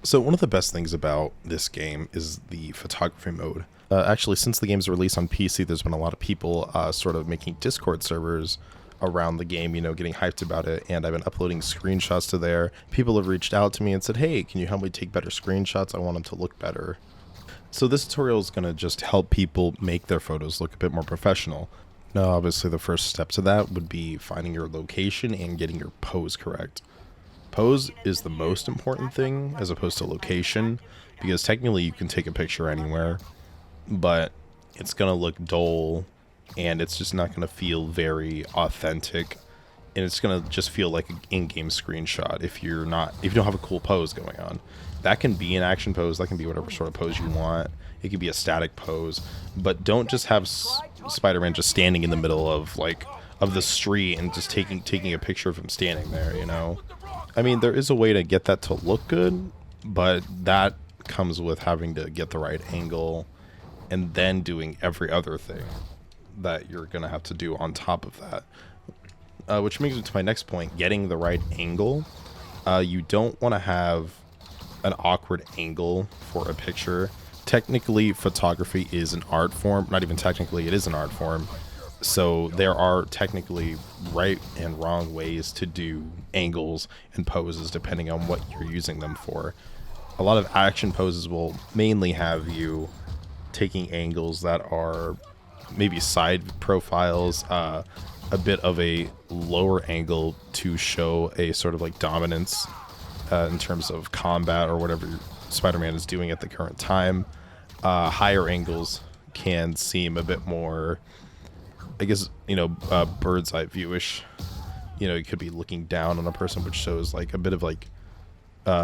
So one of the best things about this game is the photography mode. Actually, since the game's release on PC, there's been a lot of people sort of making Discord servers around the game, getting hyped about it, and I've been uploading screenshots to there. People have reached out to me and said, hey, can you help me take better screenshots? I want them to look better. So this tutorial is going to just help people make their photos look a bit more professional. Now, obviously, the first step to that would be finding your location and getting your pose correct. Pose is the most important thing as opposed to location, because technically you can take a picture anywhere, but it's going to look dull and it's just not going to feel very authentic, and it's going to just feel like an in-game screenshot if you don't have a cool pose going on. That can be an action pose, that can be whatever sort of pose you want. It could be a static pose, but don't just have Spider-Man just standing in the middle of the street and just taking a picture of him standing there, I mean, there is a way to get that to look good, but that comes with having to get the right angle and then doing every other thing that you're going to have to do on top of that. Which brings me to my next point, getting the right angle. You don't want to have an awkward angle for a picture. Technically, photography is an art form. Not even technically, it is an art form. So there are technically right and wrong ways to do angles and poses depending on what you're using them for. A lot of action poses will mainly have you taking angles that are maybe side profiles, a bit of a lower angle to show a sort of like dominance in terms of combat or whatever Spider-Man is doing at the current time. Higher angles can seem a bit more, I guess, bird's eye viewish. You could be looking down on a person, which shows like a bit of like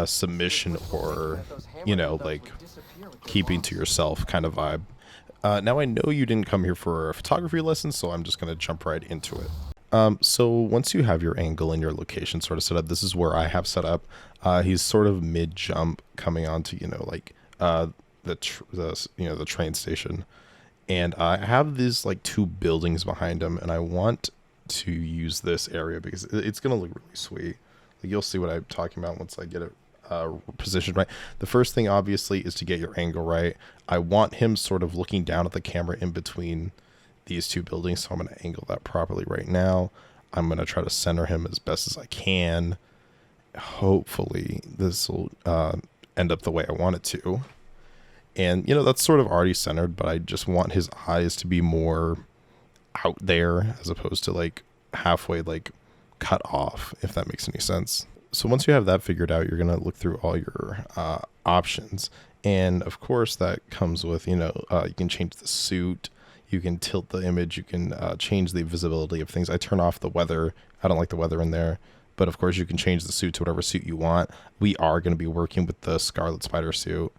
submission or, like keeping to yourself kind of vibe. Now I know you didn't come here for a photography lesson, so I'm just going to jump right into it. So once you have your angle and your location sort of set up, this is where I have set up. He's sort of mid jump coming onto, the train station. And I have these like two buildings behind him, and I want to use this area because it's going to look really sweet. Like, you'll see what I'm talking about once I get it positioned right. The first thing, obviously, is to get your angle right. I want him sort of looking down at the camera in between these two buildings, so I'm going to angle that properly right now. I'm going to try to center him as best as I can. Hopefully, this will end up the way I want it to. And, that's sort of already centered, but I just want his eyes to be more out there as opposed to like halfway like cut off, if that makes any sense. So once you have that figured out, you're going to look through all your options. And of course that comes with, you can change the suit, you can tilt the image, you can change the visibility of things. I turn off the weather. I don't like the weather in there. But of course you can change the suit to whatever suit you want. We are going to be working with the Scarlet Spider suit.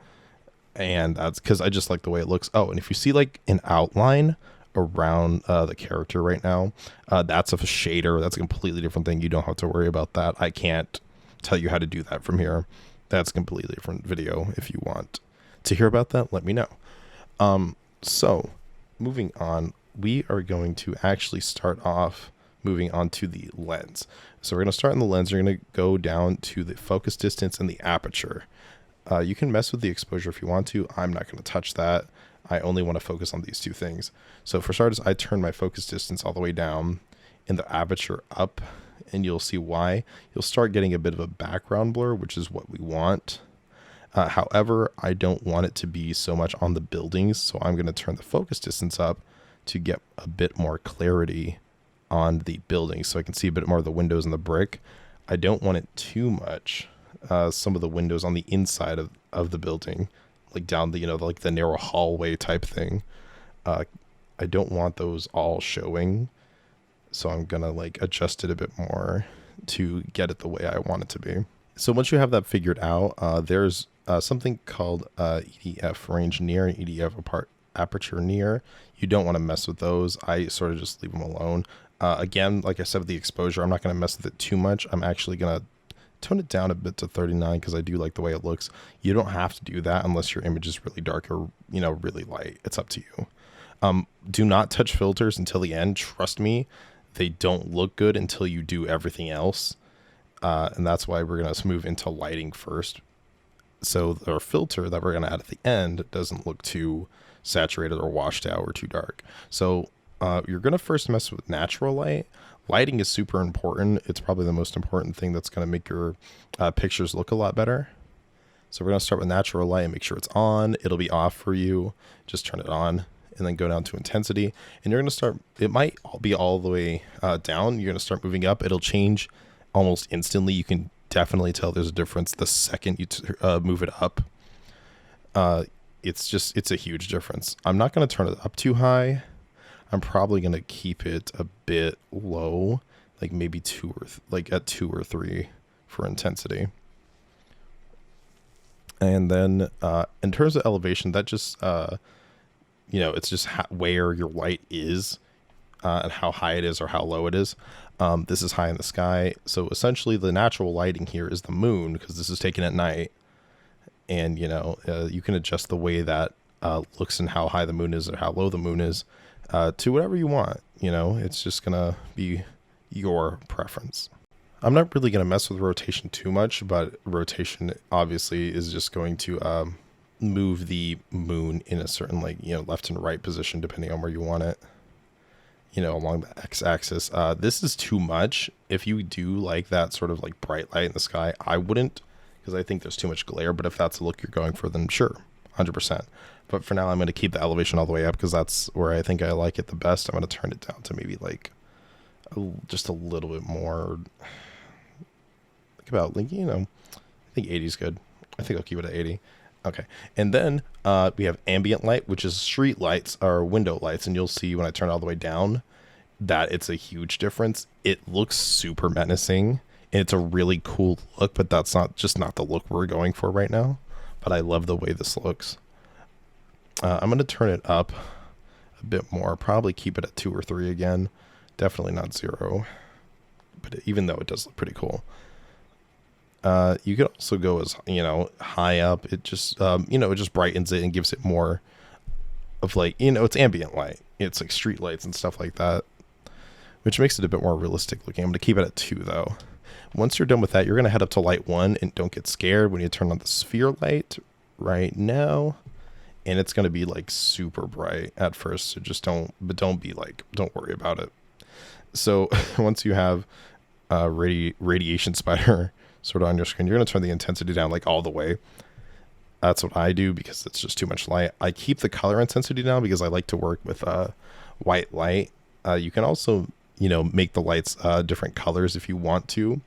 And that's because I just like the way it looks. Oh, and if you see like an outline around the character right now, that's a shader. That's a completely different thing. You don't have to worry about that. I can't tell you how to do that from here. That's a completely different video. If you want to hear about that, let me know. So moving on, we are going to actually start off moving on to the lens. So we're going to start in the lens. You're going to go down to the focus distance and the aperture. You can mess with the exposure if you want to. I'm not going to touch that. I only want to focus on these two things. So for starters, I turn my focus distance all the way down and the aperture up, and you'll see why. You'll start getting a bit of a background blur, which is what we want. However, I don't want it to be so much on the buildings, so I'm going to turn the focus distance up to get a bit more clarity on the buildings so I can see a bit more of the windows and the brick. I don't want it too much. Some of the windows on the inside of the building, like down the, like the narrow hallway type thing. I don't want those all showing. So I'm going to like adjust it a bit more to get it the way I want it to be. So once you have that figured out, there's something called EDF range near and EDF aperture near. You don't want to mess with those. I sort of just leave them alone. Again, like I said, with the exposure, I'm not going to mess with it too much. I'm actually going to tone it down a bit to 39 because I do like the way it looks. You don't have to do that unless your image is really dark or, really light. It's up to you. Do not touch filters until the end. Trust me, they don't look good until you do everything else. And that's why we're going to move into lighting first. So our filter that we're going to add at the end doesn't look too saturated or washed out or too dark. So you're going to first mess with natural light. Lighting is super important. It's probably the most important thing that's going to make your pictures look a lot better. So we're going to start with natural light and make sure it's on. It'll be off for you. Just turn it on and then go down to intensity. And you're going to start, it might be all the way down. You're going to start moving up. It'll change almost instantly. You can definitely tell there's a difference the second you move it up. It's a huge difference. I'm not going to turn it up too high. I'm probably going to keep it a bit low, like maybe at 2 or 3 for intensity. And then in terms of elevation, that just, it's just where your light is and how high it is or how low it is. This is high in the sky. So essentially the natural lighting here is the moon, because this is taken at night. And, you can adjust the way that looks and how high the moon is or how low the moon is to whatever you want. It's just going to be your preference. I'm not really going to mess with rotation too much, but rotation obviously is just going to move the moon in a certain left and right position depending on where you want it, along the x-axis. This is too much. If you do like that sort of like bright light in the sky, I wouldn't, because I think there's too much glare. But if that's the look you're going for, then sure, 100%. But for now, I'm going to keep the elevation all the way up because that's where I think I like it the best. I'm going to turn it down to maybe like just a little bit more. Think about I think 80 is good. I think I'll keep it at 80. Okay. And then we have ambient light, which is street lights or window lights. And you'll see when I turn it all the way down that it's a huge difference. It looks super menacing and it's a really cool look, but that's not the look we're going for right now. But I love the way this looks. I'm going to turn it up a bit more, probably keep it at 2 or 3 again. Definitely not 0, but even though it does look pretty cool. You could also go as, high up. It just, it just brightens it and gives it more of it's ambient light. It's like street lights and stuff like that, which makes it a bit more realistic looking. I'm going to keep it at 2 though. Once you're done with that, you're going to head up to light 1 and don't get scared when you turn on the sphere light right now. And it's going to be like super bright at first. So just don't worry about it. So once you have radiation spider sort of on your screen, you're going to turn the intensity down like all the way. That's what I do because it's just too much light. I keep the color intensity down because I like to work with white light. You can also, make the lights different colors if you want to.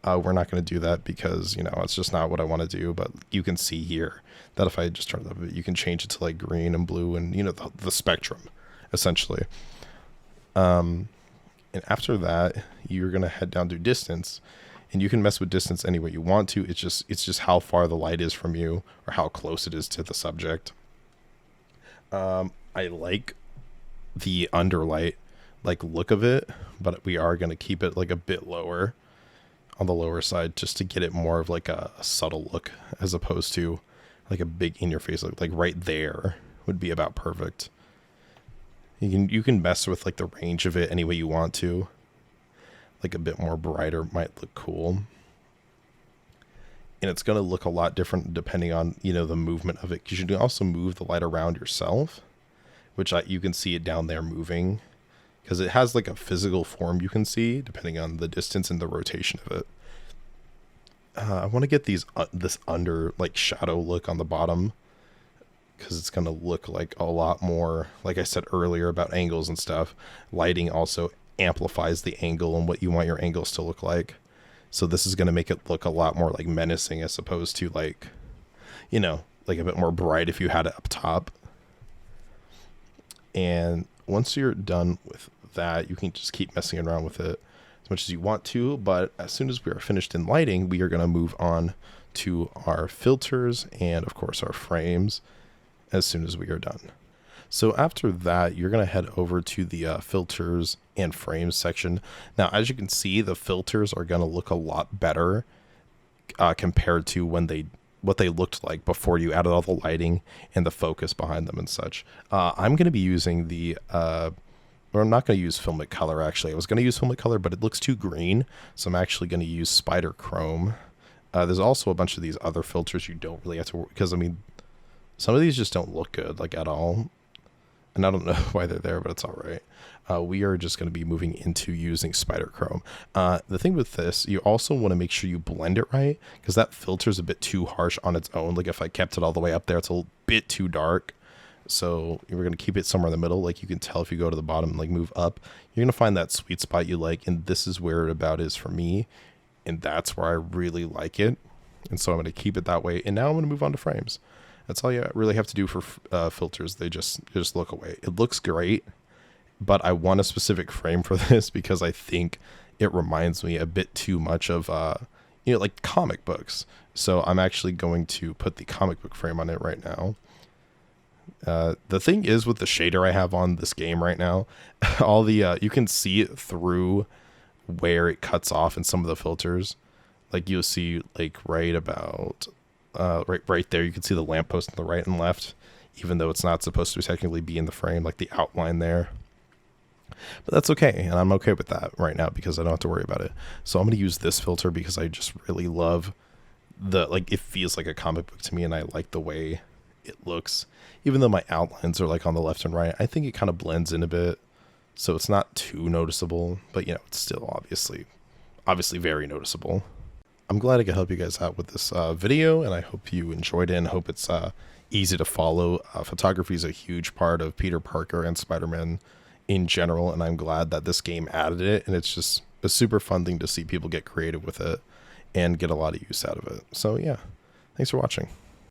We're not going to do that because, it's just not what I want to do. But you can see here that if I just turn it up, you can change it to like green and blue and, the spectrum, essentially. And after that, you're going to head down to distance. And you can mess with distance any way you want to. It's just how far the light is from you or how close it is to the subject. I like the underlight look of it, but we are going to keep it like a bit lower on the lower side just to get it more of like a subtle look as opposed to like a big in your face look. Like right there would be about perfect. You can mess with like the range of it any way you want to. Like a bit more brighter might look cool. And it's going to look a lot different depending on, the movement of it. Because you can also move the light around yourself, which you can see it down there moving. Because it has like a physical form you can see depending on the distance and the rotation of it. I want to get this under like shadow look on the bottom. Because it's going to look like a lot more, like I said earlier about angles and stuff. Lighting also amplifies the angle and what you want your angles to look like. So this is going to make it look a lot more like menacing as opposed to like a bit more bright if you had it up top. And once you're done with that, you can just keep messing around with it as much as you want to. But as soon as we are finished in lighting, we are going to move on to our filters and of course our frames as soon as we are done. So after that, you're going to head over to the filters and frames section. Now, as you can see, the filters are going to look a lot better compared to what they looked like before you added all the lighting and the focus behind them and such. I'm going to be using or I'm not going to use Filmic Color, actually. I was going to use Filmic Color, but it looks too green. So I'm actually going to use Spider Chrome There's also a bunch of these other filters you don't really have to work, because I mean, some of these just don't look good, like, at all. And I don't know why they're there, but it's all right. We are just going to be moving into using Spider Chrome. The thing with this, you also want to make sure you blend it right, because that filter is a bit too harsh on its own. Like if I kept it all the way up there, it's a bit too dark. So we're going to keep it somewhere in the middle. Like you can tell if you go to the bottom and like move up, you're going to find that sweet spot you like. And this is where it about is for me. And that's where I really like it. And so I'm going to keep it that way. And now I'm going to move on to frames. That's all you really have to do for filters. They just look away. It looks great, but I want a specific frame for this because I think it reminds me a bit too much of, like comic books. So I'm actually going to put the comic book frame on it right now. The thing is with the shader I have on this game right now, all the, you can see it through where it cuts off in some of the filters. Like you'll see like right about, right there, you can see the lamppost on the right and left, even though it's not supposed to technically be in the frame, like the outline there. But that's okay, and I'm okay with that right now because I don't have to worry about it. So I'm going to use this filter because I just really love like it feels like a comic book to me, and I like the way it looks. Even though my outlines are like on the left and right, I think it kind of blends in a bit, so it's not too noticeable, but it's still obviously very noticeable. I'm glad I could help you guys out with this video, and I hope you enjoyed it and hope it's easy to follow. Photography is a huge part of Peter Parker and Spider-Man in general, and I'm glad that this game added it, and it's just a super fun thing to see people get creative with it and get a lot of use out of it. So yeah, thanks for watching.